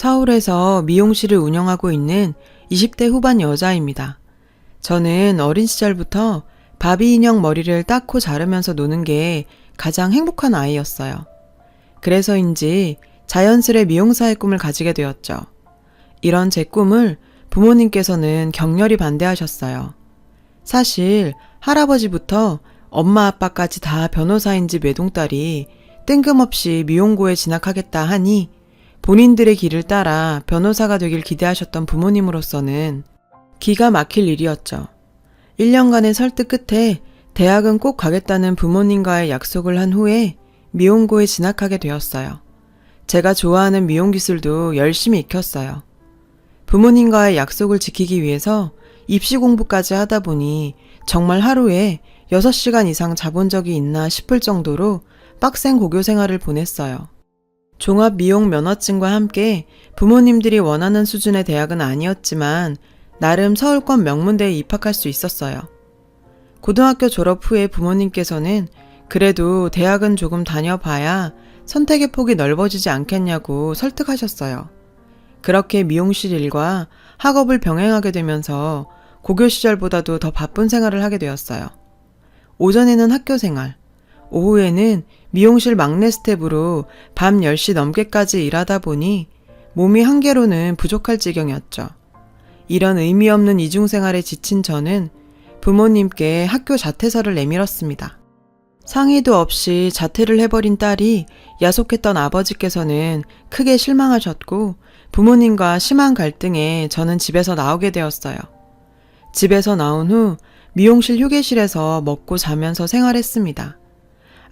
서울에서 미용실을 운영하고 있는 20대 후반 여자입니다. 저는 어린 시절부터 바비 인형 머리를 닦고 자르면서 노는 게 가장 행복한 아이였어요. 그래서인지 자연스레 미용사의 꿈을 가지게 되었죠. 이런 제 꿈을 부모님께서는 격렬히 반대하셨어요. 사실 할아버지부터 엄마 아빠까지 다 변호사인 집 외동딸이 뜬금없이 미용고에 진학하겠다 하니 본인들의 길을 따라 변호사가 되길 기대하셨던 부모님으로서는 기가 막힐 일이었죠. 1년간의 설득 끝에 대학은 꼭 가겠다는 부모님과의 약속을 한 후에 미용고에 진학하게 되었어요. 제가 좋아하는 미용 기술도 열심히 익혔어요. 부모님과의 약속을 지키기 위해서 입시 공부까지 하다 보니 정말 하루에 6시간 이상 자본 적이 있나 싶을 정도로 빡센 고교 생활을 보냈어요. 종합 미용 면허증과 함께 부모님들이 원하는 수준의 대학은 아니었지만 나름 서울권 명문대에 입학할 수 있었어요. 고등학교 졸업 후에 부모님께서는 그래도 대학은 조금 다녀봐야 선택의 폭이 넓어지지 않겠냐고 설득하셨어요. 그렇게 미용실 일과 학업을 병행하게 되면서 고교 시절보다도 더 바쁜 생활을 하게 되었어요. 오전에는 학교 생활, 오후에는 미용실 막내 스텝으로 밤 10시 넘게까지 일하다 보니 몸이 한계로는 부족할 지경이었죠. 이런 의미 없는 이중생활에 지친 저는 부모님께 학교 자퇴서를 내밀었습니다. 상의도 없이 자퇴를 해버린 딸이 야속했던 아버지께서는 크게 실망하셨고 부모님과 심한 갈등에 저는 집에서 나오게 되었어요. 집에서 나온 후 미용실 휴게실에서 먹고 자면서 생활했습니다.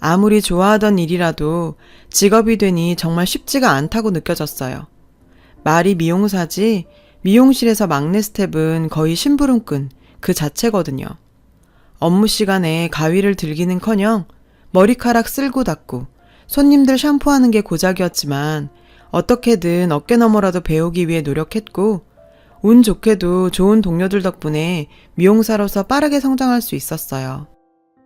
아무리 좋아하던 일이라도 직업이 되니 정말 쉽지가 않다고 느껴졌어요. 말이 미용사지 미용실에서 막내 스텝은 거의 심부름꾼 그 자체거든요. 업무 시간에 가위를 들기는커녕 머리카락 쓸고 닦고 손님들 샴푸하는 게 고작이었지만 어떻게든 어깨너머라도 배우기 위해 노력했고 운 좋게도 좋은 동료들 덕분에 미용사로서 빠르게 성장할 수 있었어요.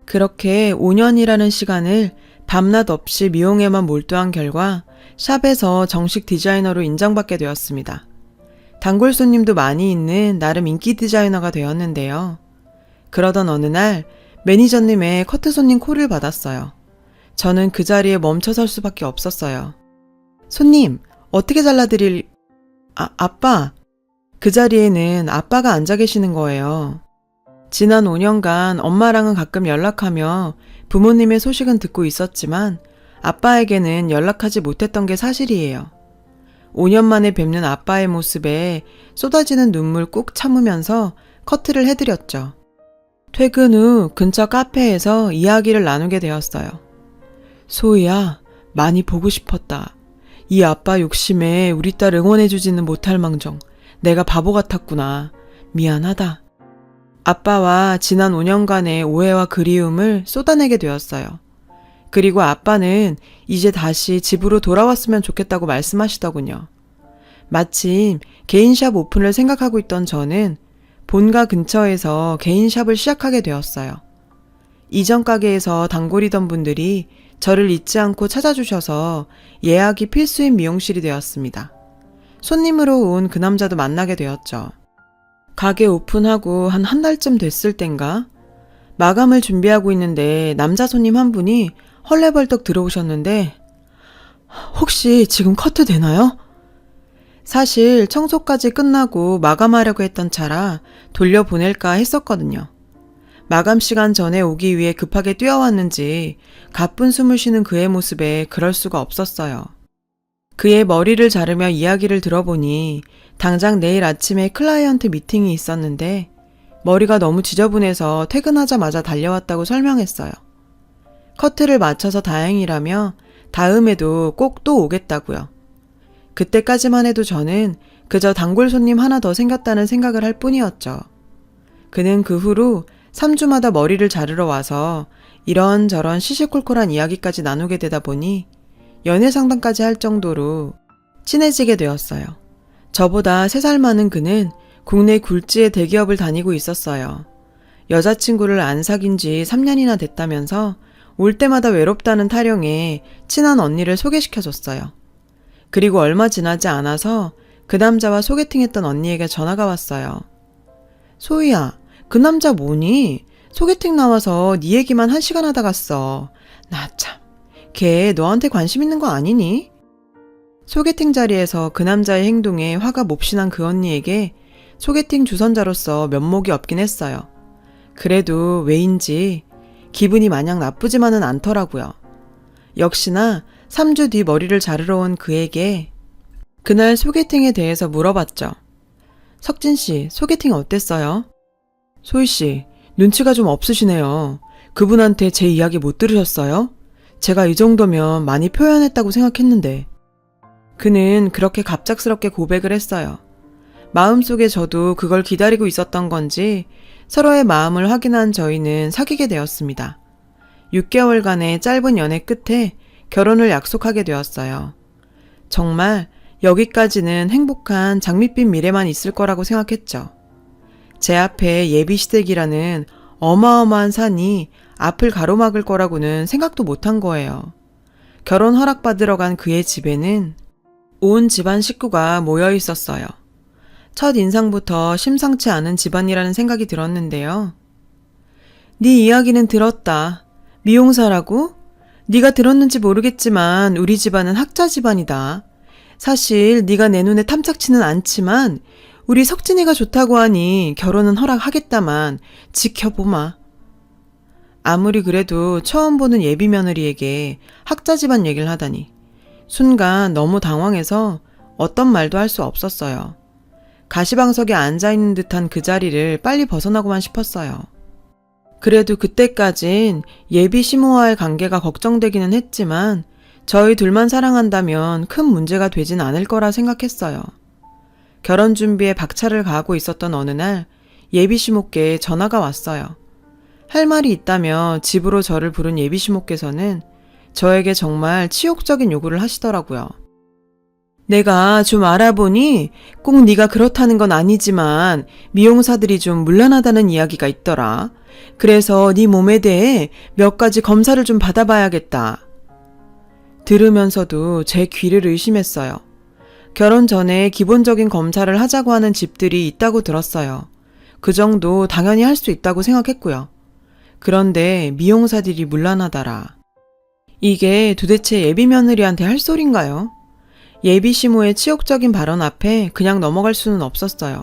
그렇게 5년이라는 시간을 밤낮 없이 미용에만 몰두한 결과 샵에서 정식 디자이너로 인정받게 되었습니다. 단골 손님도 많이 있는 나름 인기 디자이너가 되었는데요. 그러던 어느 날 매니저님의 커트 손님 콜을 받았어요. 저는 그 자리에 멈춰 설 수밖에 없었어요. 손님, 어떻게 잘라드릴... 아빠! 그 자리에는 아빠가 앉아 계시는 거예요. 지난 5년간 엄마랑은 가끔 연락하며 부모님의 소식은 듣고 있었지만 아빠에게는 연락하지 못했던 게 사실이에요. 5년 만에 뵙는 아빠의 모습에 쏟아지는 눈물 꾹 참으면서 커트를 해드렸죠. 퇴근 후 근처 카페에서 이야기를 나누게 되었어요. 소희야, 많이 보고 싶었다. 이 아빠 욕심에 우리 딸 응원해주지는 못할 망정 내가 바보 같았구나. 미안하다. 아빠와 지난 5년간의 오해와 그리움을 쏟아내게 되었어요. 그리고 아빠는 이제 다시 집으로 돌아왔으면 좋겠다고 말씀하시더군요. 마침 개인샵 오픈을 생각하고 있던 저는 본가 근처에서 개인샵을 시작하게 되었어요. 이전 가게에서 단골이던 분들이 저를 잊지 않고 찾아주셔서 예약이 필수인 미용실이 되었습니다. 손님으로 온 그 남자도 만나게 되었죠. 가게 오픈하고 한 달쯤 됐을 땐가 마감을 준비하고 있는데 남자 손님 한 분이 헐레벌떡 들어오셨는데 혹시 지금 커트 되나요? 사실 청소까지 끝나고 마감하려고 했던 차라 돌려보낼까 했었거든요. 마감 시간 전에 오기 위해 급하게 뛰어왔는지 가쁜 숨을 쉬는 그의 모습에 그럴 수가 없었어요. 그의 머리를 자르며 이야기를 들어보니 당장 내일 아침에 클라이언트 미팅이 있었는데 머리가 너무 지저분해서 퇴근하자마자 달려왔다고 설명했어요. 커트를 마쳐서 다행이라며 다음에도 꼭 또 오겠다고요. 그때까지만 해도 저는 그저 단골 손님 하나 더 생겼다는 생각을 할 뿐이었죠. 그는 그 후로 3주마다 머리를 자르러 와서 이런저런 시시콜콜한 이야기까지 나누게 되다 보니 연애 상담까지 할 정도로 친해지게 되었어요. 저보다 3살 많은 그는 국내 굴지의 대기업을 다니고 있었어요. 여자친구를 안 사귄 지 3년이나 됐다면서 올 때마다 외롭다는 타령에 친한 언니를 소개시켜줬어요. 그리고 얼마 지나지 않아서 그 남자와 소개팅했던 언니에게 전화가 왔어요. 소희야, 그 남자 뭐니? 소개팅 나와서 네 얘기만 1시간 하다 갔어. 나 참, 걔 너한테 관심 있는 거 아니니? 소개팅 자리에서 그 남자의 행동에 화가 몹시 난 그 언니에게 소개팅 주선자로서 면목이 없긴 했어요. 그래도 왜인지 기분이 마냥 나쁘지만은 않더라고요. 역시나 3주 뒤 머리를 자르러 온 그에게 그날 소개팅에 대해서 물어봤죠. 석진 씨, 소개팅 어땠어요? 소희 씨, 눈치가 좀 없으시네요. 그분한테 제 이야기 못 들으셨어요? 제가 이 정도면 많이 표현했다고 생각했는데. 그는 그렇게 갑작스럽게 고백을 했어요. 마음속에 저도 그걸 기다리고 있었던 건지 서로의 마음을 확인한 저희는 사귀게 되었습니다. 6개월간의 짧은 연애 끝에 결혼을 약속하게 되었어요. 정말 여기까지는 행복한 장밋빛 미래만 있을 거라고 생각했죠. 제 앞에 예비시댁이라는 어마어마한 산이 앞을 가로막을 거라고는 생각도 못한 거예요. 결혼 허락받으러 간 그의 집에는 온 집안 식구가 모여 있었어요. 첫 인상부터 심상치 않은 집안이라는 생각이 들었는데요. 네 이야기는 들었다. 미용사라고? 네가 들었는지 모르겠지만 우리 집안은 학자 집안이다. 사실 네가 내 눈에 탐탁치는 않지만 우리 석진이가 좋다고 하니 결혼은 허락하겠다만 지켜보마. 아무리 그래도 처음 보는 예비 며느리에게 학자 집안 얘기를 하다니 순간 너무 당황해서 어떤 말도 할 수 없었어요. 가시방석에 앉아있는 듯한 그 자리를 빨리 벗어나고만 싶었어요. 그래도 그때까진 예비 시모와의 관계가 걱정되기는 했지만 저희 둘만 사랑한다면 큰 문제가 되진 않을 거라 생각했어요. 결혼 준비에 박차를 가하고 있었던 어느 날 예비 시모께 전화가 왔어요. 할 말이 있다며 집으로 저를 부른 예비 시모께서는 저에게 정말 치욕적인 요구를 하시더라고요. 내가 좀 알아보니 꼭 네가 그렇다는 건 아니지만 미용사들이 좀 문란하다는 이야기가 있더라. 그래서 네 몸에 대해 몇 가지 검사를 좀 받아봐야겠다. 들으면서도 제 귀를 의심했어요. 결혼 전에 기본적인 검사를 하자고 하는 집들이 있다고 들었어요. 그 정도 당연히 할 수 있다고 생각했고요. 그런데 미용사들이 문란하다라. 이게 도대체 예비 며느리한테 할 소린가요? 예비 시모의 치욕적인 발언 앞에 그냥 넘어갈 수는 없었어요.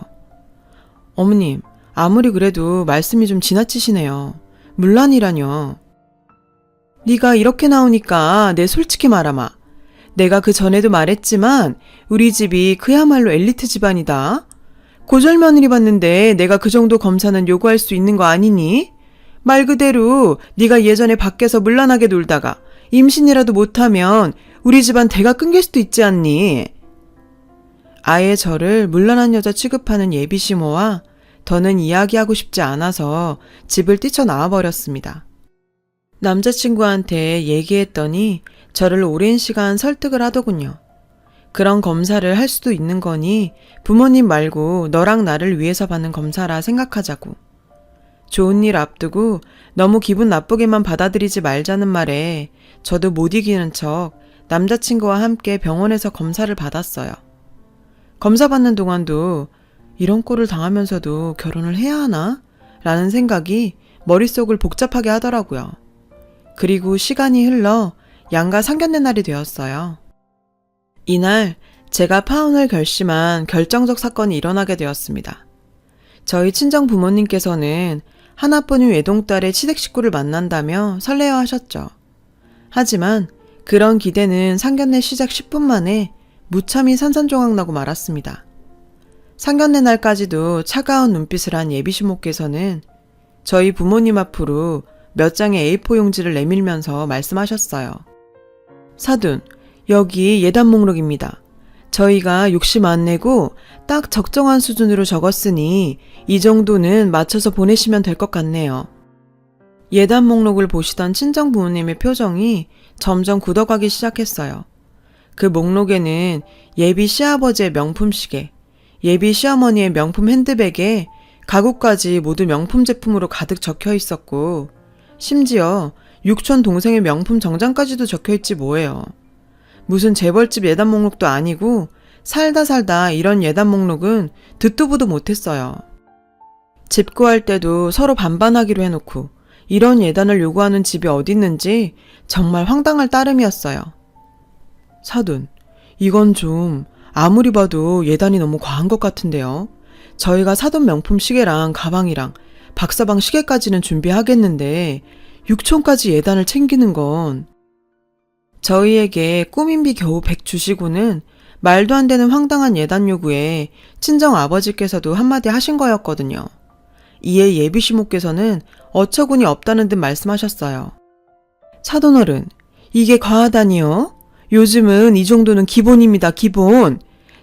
어머님, 아무리 그래도 말씀이 좀 지나치시네요. 문란이라뇨. 네가 이렇게 나오니까 내 솔직히 말하마. 내가 그 전에도 말했지만 우리 집이 그야말로 엘리트 집안이다. 고졸 며느리 봤는데 내가 그 정도 검사는 요구할 수 있는 거 아니니? 말 그대로 네가 예전에 밖에서 문란하게 놀다가 임신이라도 못하면 우리 집안 대가 끊길 수도 있지 않니? 아예 저를 문란한 여자 취급하는 예비 시모와 더는 이야기하고 싶지 않아서 집을 뛰쳐나와 버렸습니다. 남자친구한테 얘기했더니 저를 오랜 시간 설득을 하더군요. 그런 검사를 할 수도 있는 거니 부모님 말고 너랑 나를 위해서 받는 검사라 생각하자고. 좋은 일 앞두고 너무 기분 나쁘게만 받아들이지 말자는 말에 저도 못 이기는 척 남자친구와 함께 병원에서 검사를 받았어요. 검사 받는 동안도 이런 꼴을 당하면서도 결혼을 해야 하나? 라는 생각이 머릿속을 복잡하게 하더라고요. 그리고 시간이 흘러 양가 상견례 날이 되었어요. 이날 제가 파혼을 결심한 결정적 사건이 일어나게 되었습니다. 저희 친정 부모님께서는 하나뿐인 외동딸의 시댁 식구를 만난다며 설레어 하셨죠. 하지만 그런 기대는 상견례 시작 10분 만에 무참히 산산조각 나고 말았습니다. 상견례 날까지도 차가운 눈빛을 한 예비시모께서는 저희 부모님 앞으로 몇 장의 A4 용지를 내밀면서 말씀하셨어요. 사돈, 여기 예단 목록입니다. 저희가 욕심 안 내고 딱 적정한 수준으로 적었으니 이 정도는 맞춰서 보내시면 될 것 같네요. 예단 목록을 보시던 친정 부모님의 표정이 점점 굳어가기 시작했어요. 그 목록에는 예비 시아버지의 명품 시계, 예비 시어머니의 명품 핸드백에 가구까지 모두 명품 제품으로 가득 적혀 있었고 심지어 육촌 동생의 명품 정장까지도 적혀 있지 뭐예요. 무슨 재벌집 예단 목록도 아니고 살다 살다 이런 예단 목록은 듣도 보도 못했어요. 집 구할 때도 서로 반반하기로 해놓고 이런 예단을 요구하는 집이 어딨는지 정말 황당할 따름이었어요. 사돈, 이건 좀 아무리 봐도 예단이 너무 과한 것 같은데요. 저희가 사돈 명품 시계랑 가방이랑 박사방 시계까지는 준비하겠는데 6천까지 예단을 챙기는 건 저희에게 꾸민비 겨우 100 주시고는 말도 안 되는 황당한 예단 요구에 친정 아버지께서도 한마디 하신 거였거든요. 이에 예비시모께서는 어처구니 없다는 듯 말씀하셨어요. 사돈어른, 이게 과하다니요? 요즘은 이 정도는 기본입니다, 기본.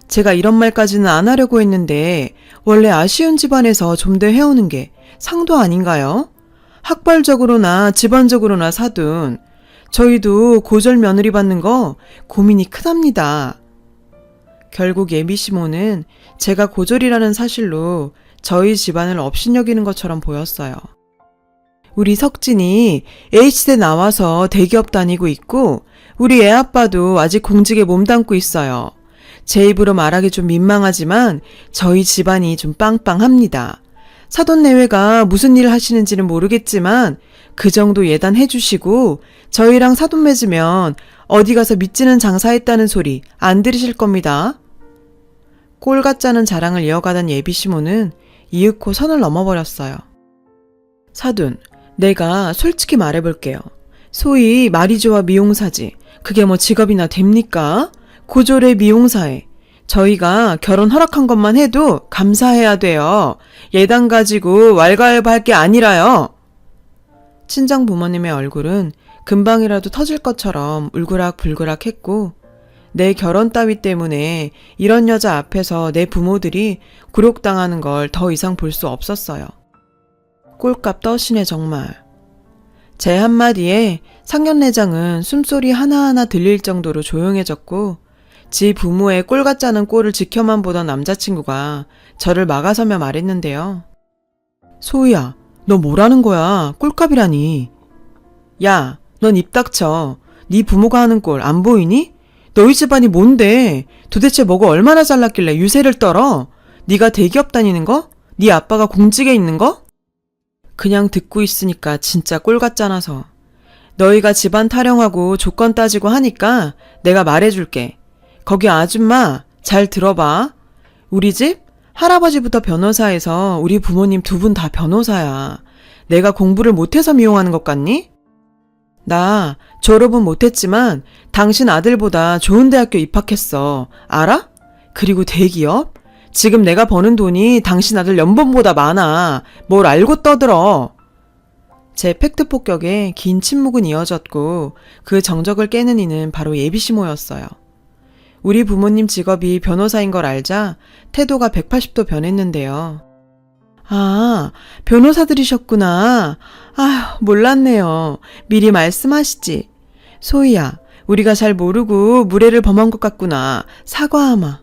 제가 이런 말까지는 안 하려고 했는데 원래 아쉬운 집안에서 좀 더 해오는 게 상도 아닌가요? 학벌적으로나 집안적으로나 사돈, 저희도 고절 며느리 받는 거 고민이 크답니다. 결국 예비시모는 제가 고졸이라는 사실로 저희 집안을 업신여기는 것처럼 보였어요. 우리 석진이 H대 나와서 대기업 다니고 있고 우리 애아빠도 아직 공직에 몸담고 있어요. 제 입으로 말하기 좀 민망하지만 저희 집안이 좀 빵빵합니다. 사돈 내외가 무슨 일을 하시는지는 모르겠지만 그 정도 예단해 주시고 저희랑 사돈 맺으면 어디 가서 밑지는 장사했다는 소리 안 들으실 겁니다. 꼴 같자는 자랑을 이어가던 예비시모는 이윽고 선을 넘어버렸어요. 사돈, 내가 솔직히 말해볼게요. 소위 말이 좋아 미용사지. 그게 뭐 직업이나 됩니까? 고졸의 미용사에 저희가 결혼 허락한 것만 해도 감사해야 돼요. 예단 가지고 왈가왈부할 게 아니라요. 친정 부모님의 얼굴은 금방이라도 터질 것처럼 울그락불그락 했고 내 결혼 따위 때문에 이런 여자 앞에서 내 부모들이 굴욕당하는 걸 더 이상 볼 수 없었어요. 꼴값 떠시네 정말. 제 한마디에 상견례장은 숨소리 하나하나 들릴 정도로 조용해졌고 지 부모의 꼴 같지 않은 꼴을 지켜만 보던 남자친구가 저를 막아서며 말했는데요. 소희야, 너 뭐라는 거야? 꼴값이라니. 야, 넌 입 닥쳐. 네 부모가 하는 꼴 안 보이니? 너희 집안이 뭔데? 도대체 뭐가 얼마나 잘났길래 유세를 떨어? 네가 대기업 다니는 거? 네 아빠가 공직에 있는 거? 그냥 듣고 있으니까 진짜 꼴 같잖아서. 너희가 집안 타령하고 조건 따지고 하니까 내가 말해줄게. 거기 아줌마 잘 들어봐. 우리 집 할아버지부터 변호사해서 우리 부모님 두 분 다 변호사야. 내가 공부를 못해서 미용하는 것 같니? 나 졸업은 못했지만 당신 아들보다 좋은 대학교 입학했어. 알아? 그리고 대기업? 지금 내가 버는 돈이 당신 아들 연봉보다 많아. 뭘 알고 떠들어. 제 팩트 폭격에 긴 침묵은 이어졌고 그 정적을 깨는 이는 바로 예비시모였어요. 우리 부모님 직업이 변호사인 걸 알자 태도가 180도 변했는데요. 아, 변호사들이셨구나. 아휴, 몰랐네요. 미리 말씀하시지. 소희야, 우리가 잘 모르고 무례를 범한 것 같구나. 사과하마.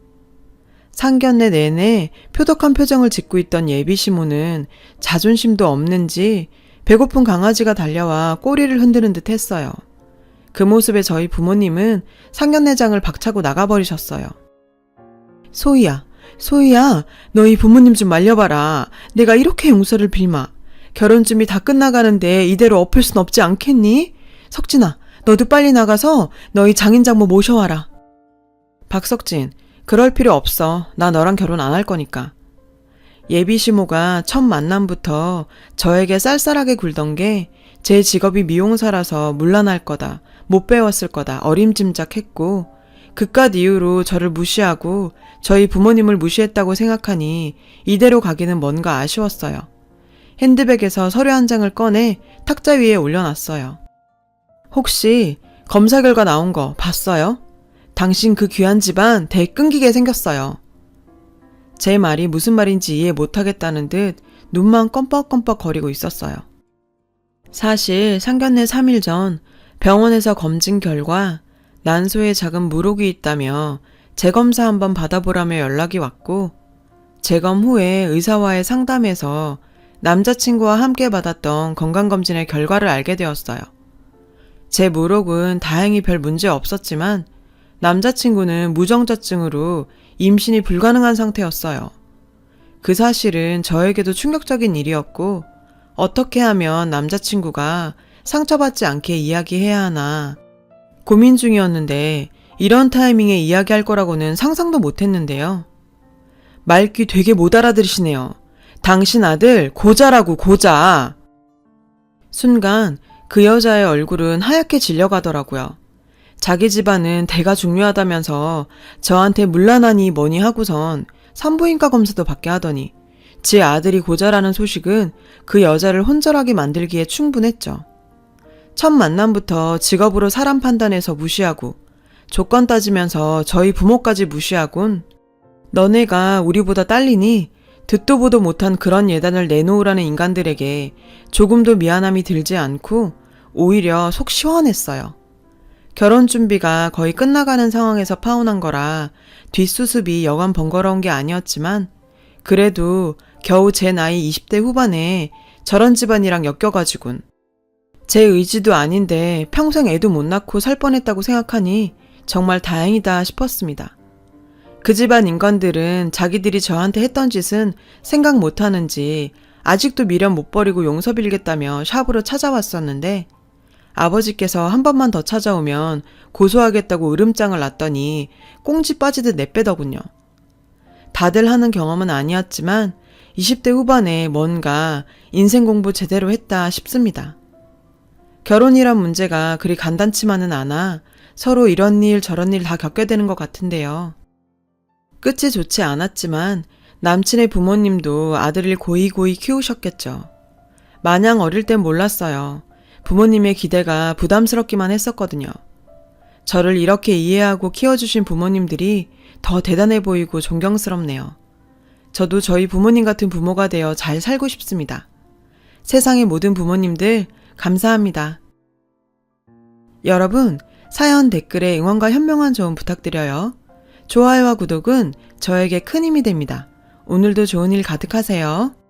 상견례 내내 표독한 표정을 짓고 있던 예비시모는 자존심도 없는지 배고픈 강아지가 달려와 꼬리를 흔드는 듯 했어요. 그 모습에 저희 부모님은 상견례장을 박차고 나가버리셨어요. 소희야, 소희야, 너희 부모님 좀 말려봐라. 내가 이렇게 용서를 빌마. 결혼 준비 다 끝나가는데 이대로 엎을 순 없지 않겠니? 석진아, 너도 빨리 나가서 너희 장인장모 모셔와라. 박석진, 그럴 필요 없어. 나 너랑 결혼 안 할 거니까. 예비시모가 첫 만남부터 저에게 쌀쌀하게 굴던 게 제 직업이 미용사라서 물러날 거다, 못 배웠을 거다 어림짐작했고 그깟 이유로 저를 무시하고 저희 부모님을 무시했다고 생각하니 이대로 가기는 뭔가 아쉬웠어요. 핸드백에서 서류 한 장을 꺼내 탁자 위에 올려놨어요. 혹시 검사 결과 나온 거 봤어요? 당신 그 귀한 집안 대 끊기게 생겼어요. 제 말이 무슨 말인지 이해 못하겠다는 듯 눈만 껌뻑껌뻑 거리고 있었어요. 사실 상견례 3일 전 병원에서 검진 결과 난소에 작은 물혹이 있다며 재검사 한번 받아보라며 연락이 왔고 재검 후에 의사와의 상담에서 남자친구와 함께 받았던 건강검진의 결과를 알게 되었어요. 제 물혹은 다행히 별 문제 없었지만 남자친구는 무정자증으로 임신이 불가능한 상태였어요. 그 사실은 저에게도 충격적인 일이었고, 어떻게 하면 남자친구가 상처받지 않게 이야기해야 하나 고민 중이었는데, 이런 타이밍에 이야기할 거라고는 상상도 못했는데요. 말귀 되게 못 알아들으시네요. 당신 아들 고자라고, 고자. 순간 그 여자의 얼굴은 하얗게 질려가더라고요. 자기 집안은 대가 중요하다면서 저한테 물란하니 뭐니 하고선 산부인과 검사도 받게 하더니 제 아들이 고자라는 소식은 그 여자를 혼절하게 만들기에 충분했죠. 첫 만남부터 직업으로 사람 판단해서 무시하고 조건 따지면서 저희 부모까지 무시하곤 너네가 우리보다 딸리니 듣도 보도 못한 그런 예단을 내놓으라는 인간들에게 조금도 미안함이 들지 않고 오히려 속 시원했어요. 결혼 준비가 거의 끝나가는 상황에서 파혼한 거라 뒷수습이 여간 번거로운 게 아니었지만 그래도 겨우 제 나이 20대 후반에 저런 집안이랑 엮여가지군. 제 의지도 아닌데 평생 애도 못 낳고 살 뻔했다고 생각하니 정말 다행이다 싶었습니다. 그 집안 인간들은 자기들이 저한테 했던 짓은 생각 못하는지 아직도 미련 못 버리고 용서 빌겠다며 샵으로 찾아왔었는데 아버지께서 한 번만 더 찾아오면 고소하겠다고 으름장을 놨더니 꽁지 빠지듯 내빼더군요. 다들 하는 경험은 아니었지만 20대 후반에 뭔가 인생 공부 제대로 했다 싶습니다. 결혼이란 문제가 그리 간단치만은 않아 서로 이런 일 저런 일 다 겪게 되는 것 같은데요. 끝이 좋지 않았지만 남친의 부모님도 아들을 고이고이 키우셨겠죠. 마냥 어릴 땐 몰랐어요. 부모님의 기대가 부담스럽기만 했었거든요. 저를 이렇게 이해하고 키워주신 부모님들이 더 대단해 보이고 존경스럽네요. 저도 저희 부모님 같은 부모가 되어 잘 살고 싶습니다. 세상의 모든 부모님들 감사합니다. 여러분, 사연 댓글에 응원과 현명한 조언 부탁드려요. 좋아요와 구독은 저에게 큰 힘이 됩니다. 오늘도 좋은 일 가득하세요.